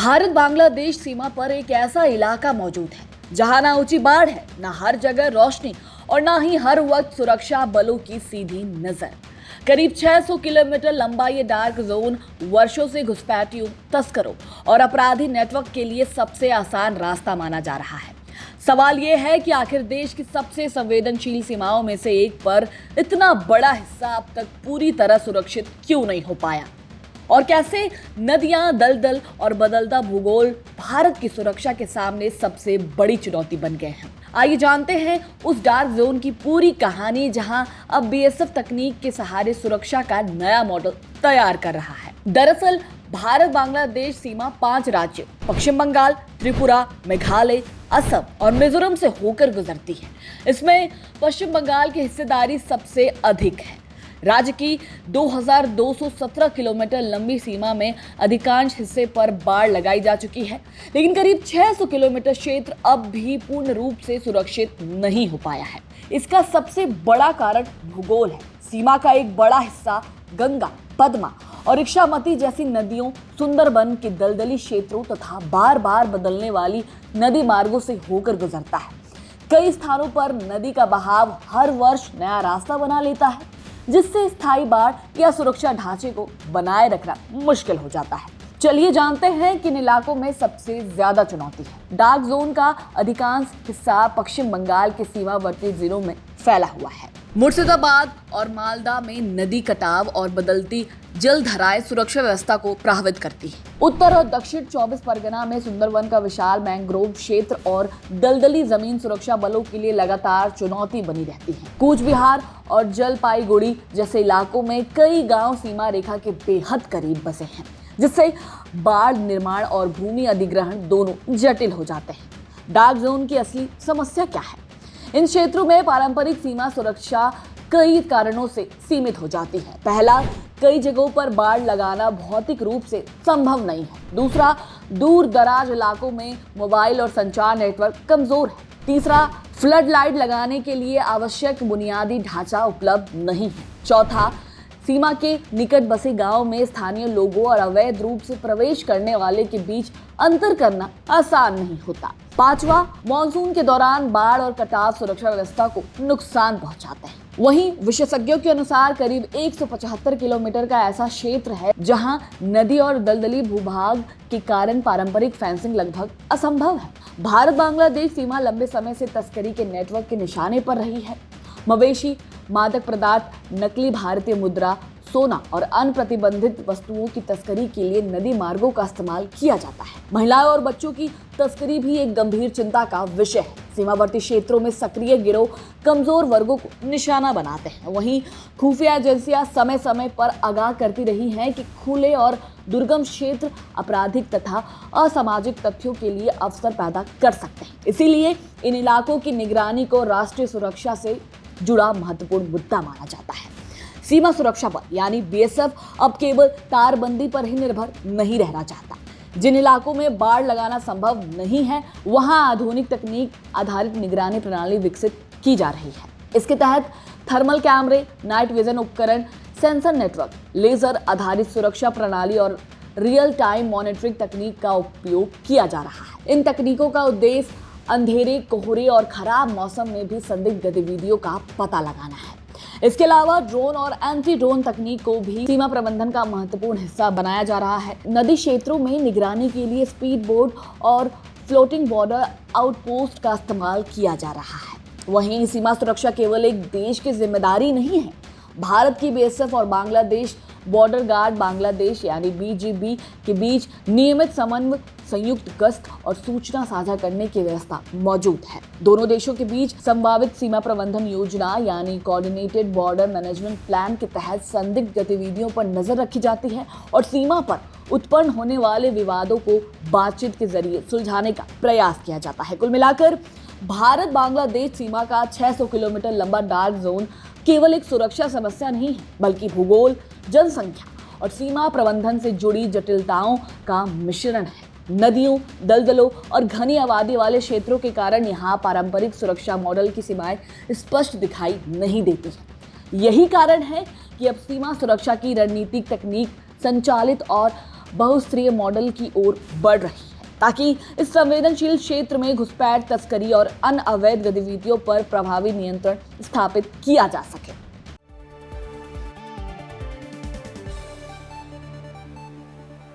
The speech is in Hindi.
भारत बांग्लादेश सीमा पर एक ऐसा इलाका मौजूद है जहां ना ऊंची बाढ़ है, ना हर जगह रोशनी और ना ही हर वक्त सुरक्षा बलों की सीधी नजर। करीब 600 किलोमीटर लंबा ये डार्क जोन वर्षों से घुसपैठियों, तस्करों और अपराधी नेटवर्क के लिए सबसे आसान रास्ता माना जा रहा है। सवाल ये है कि आखिर देश की सबसे संवेदनशील सीमाओं में से एक पर इतना बड़ा हिस्सा अब तक पूरी तरह सुरक्षित क्यों नहीं हो पाया, और कैसे नदियां, दलदल और बदलता भूगोल भारत की सुरक्षा के सामने सबसे बड़ी चुनौती बन गए हैं। आइए जानते हैं उस डार्क जोन की पूरी कहानी जहां अब बीएसएफ तकनीक के सहारे सुरक्षा का नया मॉडल तैयार कर रहा है। दरअसल भारत बांग्लादेश सीमा 5 राज्यों पश्चिम बंगाल, त्रिपुरा, मेघालय, असम और मिजोरम से होकर गुजरती है। इसमें पश्चिम बंगाल की हिस्सेदारी सबसे अधिक है। राज्य की 2217 किलोमीटर लंबी सीमा में अधिकांश हिस्से पर बाढ़ लगाई जा चुकी है, लेकिन करीब 600 किलोमीटर क्षेत्र अब भी पूर्ण रूप से सुरक्षित नहीं हो पाया है। इसका सबसे बड़ा कारण भूगोल है। सीमा का एक बड़ा हिस्सा गंगा, पद्मा और इक्षामती जैसी नदियों, सुंदरबन के दलदली क्षेत्रों तथा बार बार बदलने वाली नदी मार्गों से होकर गुजरता है। कई स्थानों पर नदी का बहाव हर वर्ष नया रास्ता बना लेता है, जिससे स्थायी बाढ़ या सुरक्षा ढांचे को बनाए रखना मुश्किल हो जाता है। चलिए जानते हैं किन इलाकों में सबसे ज्यादा चुनौती है। डार्क जोन का अधिकांश हिस्सा पश्चिम बंगाल के सीमावर्ती जिलों में फैला हुआ है। मुर्शिदाबाद और मालदा में नदी कटाव और बदलती जलधाराएं सुरक्षा व्यवस्था को प्रभावित करती है। उत्तर और दक्षिण 24 परगना में सुंदरबन का विशाल मैंग्रोव क्षेत्र और दलदली जमीन सुरक्षा बलों के लिए लगातार चुनौती बनी रहती है। कूच बिहार और जलपाईगुड़ी जैसे इलाकों में कई गांव सीमा रेखा के बेहद करीब बसे हैं, जिससे बाढ़ निर्माण और भूमि अधिग्रहण दोनों जटिल हो जाते हैं। डार्क जोन की असली समस्या क्या है? इन क्षेत्रों में पारंपरिक सीमा सुरक्षा कई कारणों से सीमित हो जाती है। पहला, कई जगहों पर बाढ़ लगाना भौतिक रूप से संभव नहीं है। दूसरा, दूर दराज इलाकों में मोबाइल और संचार नेटवर्क कमजोर है। तीसरा, फ्लड लाइट लगाने के लिए आवश्यक बुनियादी ढांचा उपलब्ध नहीं है। चौथा, सीमा के निकट बसे गांव में स्थानीय लोगों और अवैध रूप से प्रवेश करने वाले के बीच अंतर करना आसान नहीं होता। पांचवा, मॉनसून के दौरान बाढ़ और कटाव सुरक्षा व्यवस्था को नुकसान पहुंचाते हैं। वहीं विशेषज्ञों के अनुसार करीब 175 किलोमीटर का ऐसा क्षेत्र है जहां नदी और दलदली भूभाग के कारण पारंपरिक फेंसिंग लगभग असंभव है। भारत बांग्लादेश सीमा लंबे समय से तस्करी के नेटवर्क के निशाने पर रही है। मवेशी, मादक पदार्थ, नकली भारतीय मुद्रा, सोना और अन्य प्रतिबंधित वस्तुओं की तस्करी के लिए नदी मार्गों का इस्तेमाल किया जाता है। महिलाओं और बच्चों की तस्करी भी एक गंभीर चिंता का विषय है। सीमावर्ती क्षेत्रों में सक्रिय गिरोह कमजोर वर्गों को निशाना बनाते हैं। वहीं खुफिया एजेंसियां समय समय पर आगाह करती रही हैं कि खुले और दुर्गम क्षेत्र आपराधिक तथा असामाजिक तथ्यों के लिए अवसर पैदा कर सकते हैं। इसीलिए इन इलाकों की निगरानी को राष्ट्रीय सुरक्षा से जुड़ा महत्वपूर्ण मुद्दा माना जाता है। सीमा सुरक्षा बल यानी बीएसएफ अब केवल तारबंदी पर ही निर्भर नहीं रहना चाहता। जिन इलाकों में बाढ़ लगाना संभव नहीं है, वहां आधुनिक तकनीक आधारित निगरानी प्रणाली विकसित की जा रही है। इसके तहत थर्मल कैमरे, नाइट विजन उपकरण, सेंसर नेटवर्क, लेजर आधारित सुरक्षा प्रणाली और रियल टाइम मॉनिटरिंग तकनीक का उपयोग किया जा रहा है। इन तकनीकों का उद्देश्य अंधेरे, कोहरे और खराब मौसम में भी संदिग्ध गतिविधियों का पता लगाना है। इसके अलावा ड्रोन और एंटी ड्रोन तकनीक को भी सीमा प्रबंधन का महत्वपूर्ण हिस्सा बनाया जा रहा है। नदी क्षेत्रों में निगरानी के लिए स्पीड बोट और फ्लोटिंग बॉर्डर आउटपोस्ट का इस्तेमाल किया जा रहा है। वहीं सीमा सुरक्षा केवल एक देश की जिम्मेदारी नहीं है। भारत की बीएसएफ और बांग्लादेश बॉर्डर गार्ड बांग्लादेश यानी बीजीबी के बीच नियमित समन्वय, संयुक्त गश्त और सूचना साझा करने की व्यवस्था मौजूद है। दोनों देशों के बीच संभावित सीमा प्रबंधन योजना यानी कोऑर्डिनेटेड बॉर्डर मैनेजमेंट प्लान के तहत संदिग्ध गतिविधियों पर नजर रखी जाती है और सीमा पर उत्पन्न होने वाले विवादों को बातचीत के जरिए सुलझाने का प्रयास किया जाता है। कुल मिलाकर भारत बांग्लादेश सीमा का 600 किलोमीटर लंबा डार्क जोन केवल एक सुरक्षा समस्या नहीं है, बल्कि भूगोल, जनसंख्या और सीमा प्रबंधन से जुड़ी जटिलताओं का मिश्रण है। नदियों, दलदलों और घनी आबादी वाले क्षेत्रों के कारण यहाँ पारंपरिक सुरक्षा मॉडल की सीमाएं स्पष्ट दिखाई नहीं देती हैं। यही कारण है कि अब सीमा सुरक्षा की रणनीतिक तकनीक संचालित और बहुस्तरीय मॉडल की ओर बढ़ रही है, ताकि इस संवेदनशील क्षेत्र में घुसपैठ, तस्करी और अन्य अवैध गतिविधियों पर प्रभावी नियंत्रण स्थापित किया जा सके।